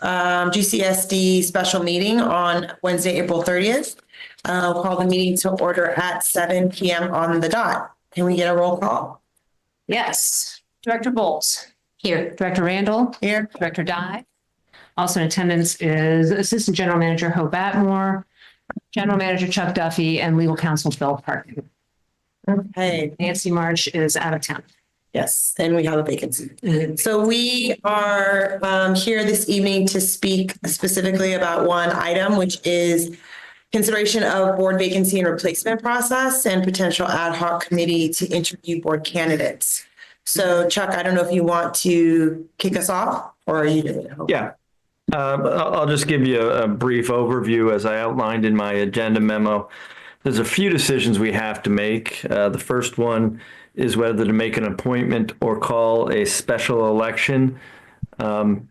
GCSD special meeting on Wednesday, April 30th. We'll call the meeting to order at 7 p.m. on the dot. Can we get a roll call? Yes. Director Bowles. Here. Director Randall. Here. Director Dye. Also in attendance is Assistant General Manager Hope Atmore, General Manager Chuck Duffy, and Legal Counsel Bill Parkin. Okay. Nancy March is out of town. Yes, and we have a vacancy. So we are here this evening to speak specifically about one item, which is consideration of board vacancy and replacement process and potential ad hoc committee to interview board candidates. So Chuck, I don't know if you want to kick us off or are you doing it? Yeah. I'll just give you a brief overview as I outlined in my agenda memo. There's a few decisions we have to make. The first one is whether to make an appointment or call a special election.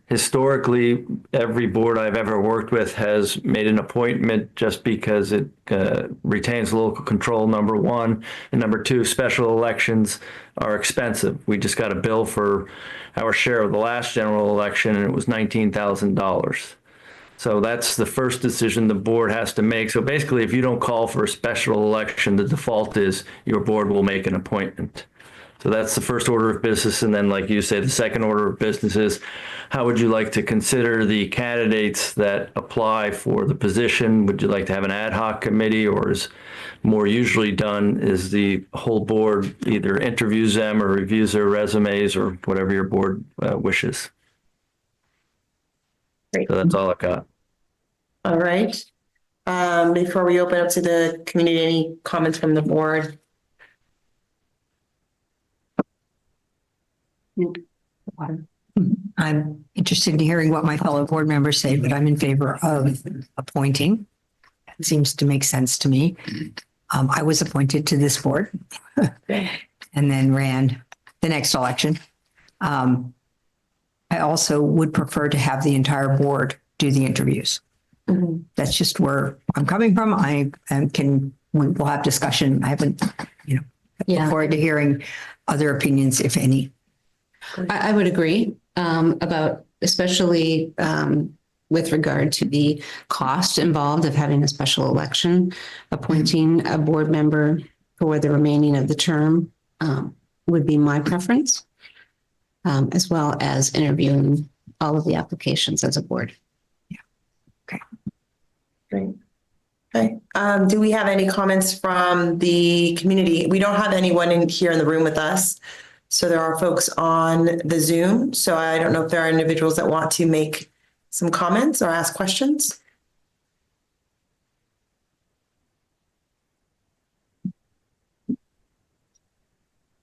Historically, every board I've ever worked with has made an appointment just because it retains local control, number one. And number two, special elections are expensive. We just got a bill for our share of the last general election, and it was $19,000. So that's the first decision the board has to make. So basically, if you don't call for a special election, the default is your board will make an appointment. So that's the first order of business. And then, like you say, the second order of business is how would you like to consider the candidates that apply for the position? Would you like to have an ad hoc committee, or is more usually done is the whole board either interviews them or reviews their resumes or whatever your board wishes? Great. So that's all I got. All right. Before we open up to the community, any comments from the board? I'm interested in hearing what my fellow board members say, but I'm in favor of appointing. It seems to make sense to me. I was appointed to this board and then ran the next election. I also would prefer to have the entire board do the interviews. Mm-hmm. That's just where I'm coming from. We'll have discussion. I haven't, look forward to hearing other opinions, if any. I would agree about especially with regard to the cost involved of having a special election, appointing a board member for the remaining of the term would be my preference, as well as interviewing all of the applications as a board. Yeah. Okay. Great. Okay. Do we have any comments from the community? We don't have anyone here in the room with us. So there are folks on the Zoom. So I don't know if there are individuals that want to make some comments or ask questions.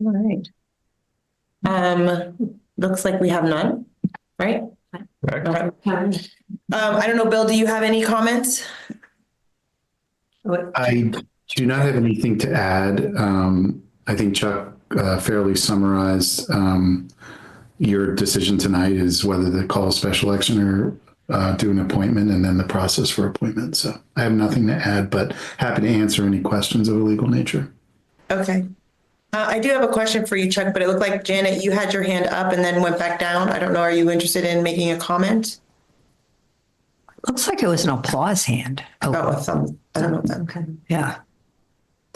All right. Looks like we have none, right? Right. Okay. I don't know, Bill, do you have any comments? I do not have anything to add. I think Chuck fairly summarized your decision tonight is whether to call a special election or do an appointment, and then the process for appointment. So I have nothing to add, but happy to answer any questions of a legal nature. Okay. I do have a question for you, Chuck, but it looked like, Janet, you had your hand up and then went back down. I don't know. Are you interested in making a comment? Looks like it was an applause hand. I don't know that. Okay. Yeah.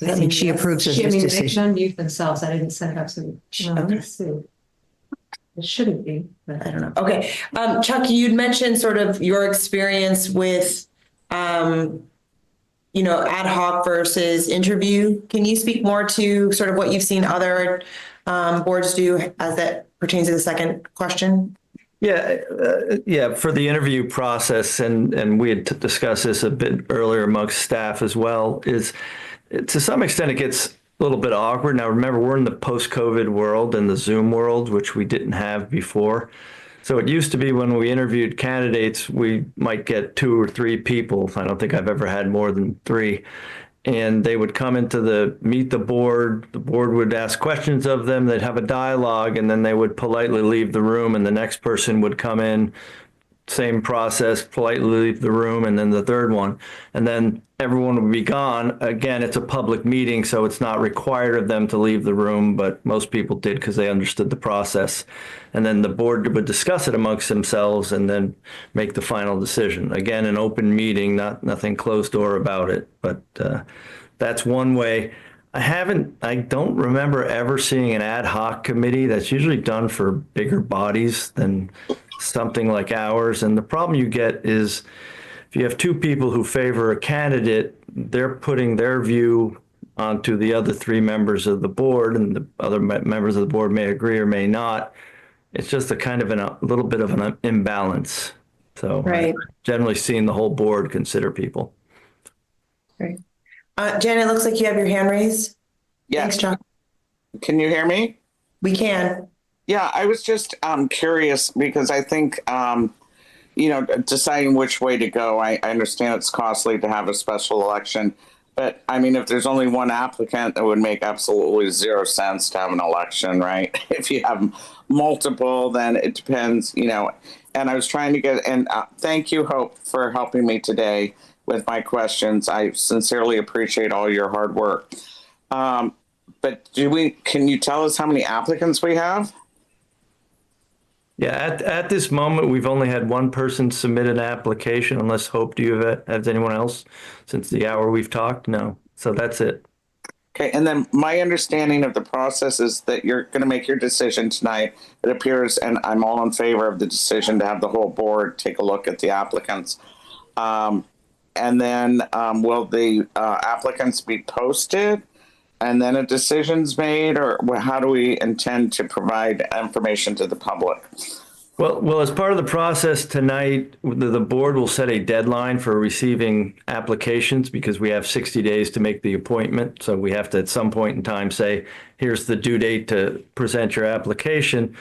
I think she approves of this They decision. can unmute themselves. I didn't set it up, so it shouldn't be, but I don't know. Okay. Chuck, you'd mentioned sort of your experience with, ad hoc versus interview. Can you speak more to sort of what you've seen other boards do as that pertains to the second question? Yeah. For the interview process, and we had discussed this a bit earlier amongst staff as well, is to some extent it gets a little bit awkward. Now, remember, we're in the post-COVID world and the Zoom world, which we didn't have before. So it used to be when we interviewed candidates, we might get 2 or 3 people. I don't think I've ever had more than 3. And they would come into meet the board would ask questions of them, they'd have a dialogue, and then they would politely leave the room, and the next person would come in, same process, politely leave the room, and then the third one. And then everyone would be gone. Again, it's a public meeting, so it's not required of them to leave the room, but most people did because they understood the process. And then the board would discuss it amongst themselves and then make the final decision. Again, an open meeting, nothing closed door about it, but that's one way. I don't remember ever seeing an ad hoc committee. That's usually done for bigger bodies than something like ours. And the problem you get is if you have two people who favor a candidate, they're putting their view onto the other three members of the board, and the other members of the board may agree or may not. It's just a kind of a little bit of an imbalance. So Right. I've generally seen the whole board consider people. Right. Jen, it looks like you have your hand raised. Yeah, Thanks, Chuck. can you hear me? We can. Yeah, I was just curious because I think, deciding which way to go, I understand it's costly to have a special election. But I mean, if there's only one applicant, it would make absolutely zero sense to have an election, right? If you have multiple, then it depends, And I was trying to thank you, Hope, for helping me today with my questions. I sincerely appreciate all your hard work. But can you tell us how many applicants we have? Yeah, at this moment, we've only had one person submit an application, unless Hope, do you have anyone else since the hour we've talked? No. So that's it. Okay, and then my understanding of the process is that you're going to make your decision tonight. It appears, and I'm all in favor of the decision to have the whole board take a look at the applicants. And then will the applicants be posted and then a decision's made, or how do we intend to provide information to the public? Well, as part of the process tonight, the board will set a deadline for receiving applications because we have 60 days to make the appointment. So we have to, at some point in time, say, here's the due date to present your application.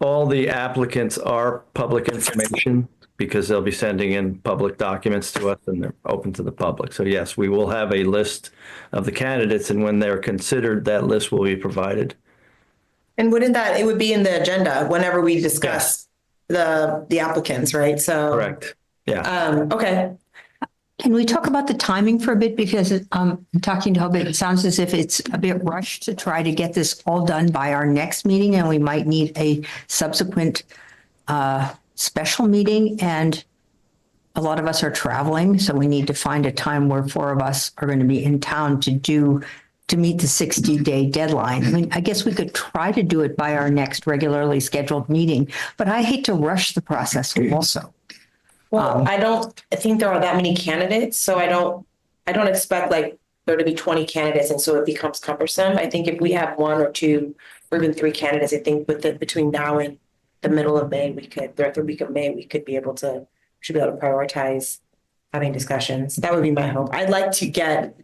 All the applicants are public information because they'll be sending in public documents to us and they're open to the public. So yes, we will have a list of the candidates, and when they're considered, that list will be provided. And it would be in the agenda whenever we discuss the applicants, right? So. Correct. Yeah. Okay. Can we talk about the timing for a bit? Because I'm talking to Hope, it sounds as if it's a bit rushed to try to get this all done by our next meeting, and we might need a subsequent special meeting. And a lot of us are traveling, so we need to find a time where four of us are going to be in town to meet the 60-day deadline. I mean, I guess we could try to do it by our next regularly scheduled meeting, but I hate to rush the process also. Well, I don't think there are that many candidates, so I don't expect like there to be 20 candidates, and so it becomes cumbersome. I think if we have one or two or even three candidates, I think between now and the middle of May, the third week of May, we should be able to prioritize having discussions. That would be my hope. I'd like to get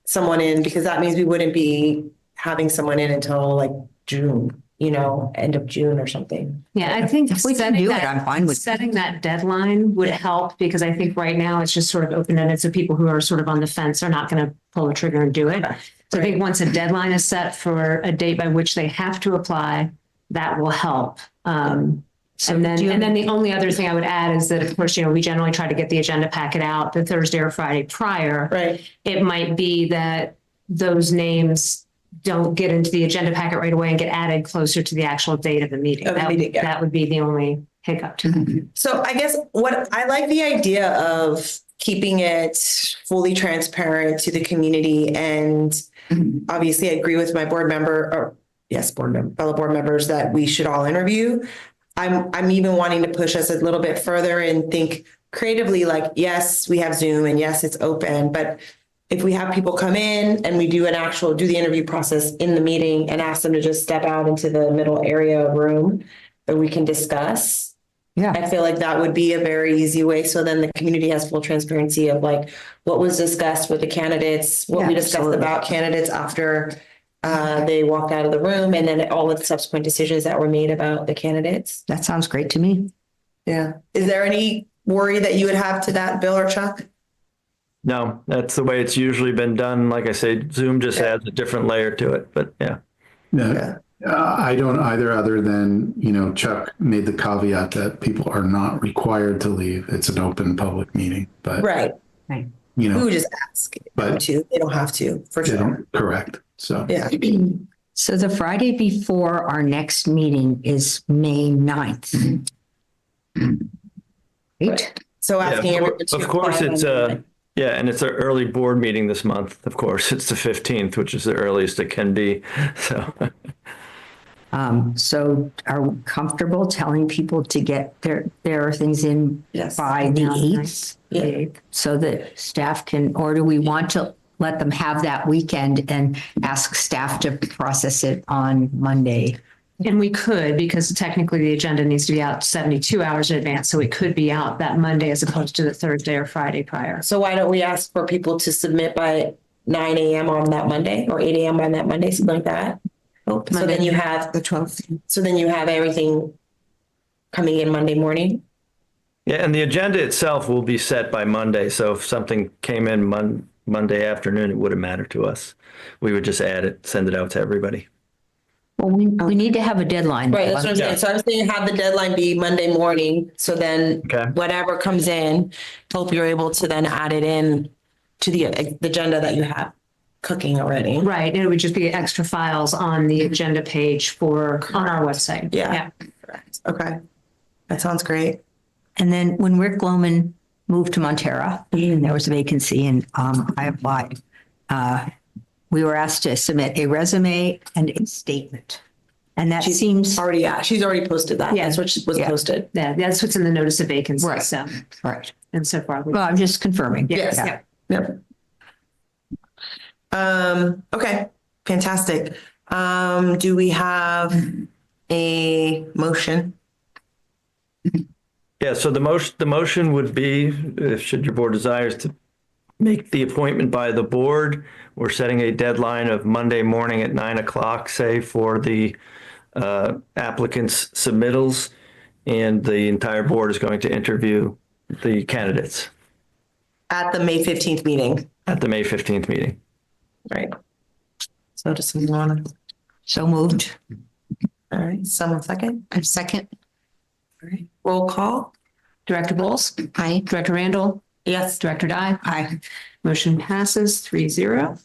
someone in because that means we wouldn't be having someone in until like June, end of June or something. Yeah, I think If we can do it, I'm fine with it. setting that deadline would help, because I think right now it's just sort of open-ended. So people who are sort of on the fence are not going to pull the trigger and do it. So I think once a deadline is set for a date by which they have to apply, that will help. And then the only other thing I would add is that, of course, we generally try to get the agenda packet out the Thursday or Friday prior. Right. It might be that those names don't get into the agenda packet right away and get added closer to the actual date of the meeting. That would be the only hiccup to that. So I guess what I like the idea of keeping it fully transparent to the community, and obviously I agree with my fellow board members that we should all interview. I'm even wanting to push us a little bit further and think creatively, like, yes, we have Zoom and yes, it's open, but if we have people come in and we do the interview process in the meeting and ask them to just step out into the middle area room that we can discuss. Yeah. I feel like that would be a very easy way. So then the community has full transparency of like what was discussed with the candidates, what we discussed absolutely. about candidates after they walked out of the room, and then all of the subsequent decisions that were made about the candidates. That sounds great to me. Yeah. Is there any worry that you would have to that, Bill or Chuck? No, that's the way it's usually been done. Like I say, Zoom just adds a different layer to it, but yeah. No, I don't either, other than, Chuck made the caveat that people are not required to leave. It's an open public meeting, but, Right. Right. you We know, would just ask them But- to. They don't have to, for they sure. don't, correct. So, Yeah. So the Friday before our next meeting is May 9th. Right? So asking Yeah, everyone to. of course, apply it's on- yeah, and it's an early board meeting this month. Of course, it's the 15th, which is the earliest it can be. So, So are we comfortable telling people to get their things in Yes. by the Yeah, 8th? Yeah. So that staff can, or do we want to let them have that weekend and ask staff to process it on Monday? And we could, because technically the agenda needs to be out 72 hours in advance. So it could be out that Monday as opposed to the Thursday or Friday prior. So why don't we ask for people to submit by 9 a.m. on that Monday or 8 a.m. on that Monday, something like that? So then you have, The 12th. so then you have everything coming in Monday morning? yeah, and the agenda itself will be set by Monday. So if something came in Monday afternoon, it wouldn't matter to us. We would just add it, send it out to everybody. Well, we need to have a deadline. Right, that's what I'm saying. Yeah. So I was saying have the deadline be Monday morning, so then Okay. whatever comes in, hope you're able to then add it in to the agenda that you have cooking already. Right. And it would just be extra files on the agenda page on our website. Yeah. Correct. Okay. That sounds great. And then when Rick Loman moved to Montera, and there was a vacancy and I applied, we were asked to submit a resume and a statement. And that seems, Already, yeah, she's already posted that. Yeah. That's what was Yeah. posted. Yeah, that's what's in the notice of vacancy. Right. So, right. and so far. Well, I'm just confirming. Yes. Yeah. Yep. Okay, fantastic. Do we have a motion? Yeah, so the motion would be, if should your board desires to make the appointment by the board, we're setting a deadline of Monday morning at 9 o'clock, say, for the applicants' submittals, and the entire board is going to interview the candidates At the May 15th meeting, at the May 15th meeting. right? So does someone want to, So moved. all right, someone second? A second. All right, roll call? Director Bowles? Aye. Director Randall? Yes. Director Dye? Aye. Motion passes 3-0.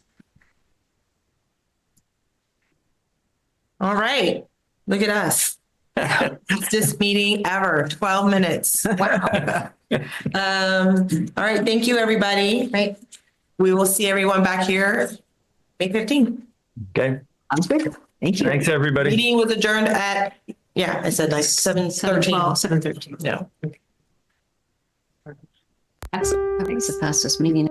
All right, look at us. Fastest meeting ever, 12 minutes. Wow. All right, thank you, everybody. Right. We will see everyone back here May 15th. Okay, Sounds good. Thank you. thanks, everybody. Meeting was adjourned at, yeah, I said like 7:13. 7:13. No. Excellent. It's the fastest meeting.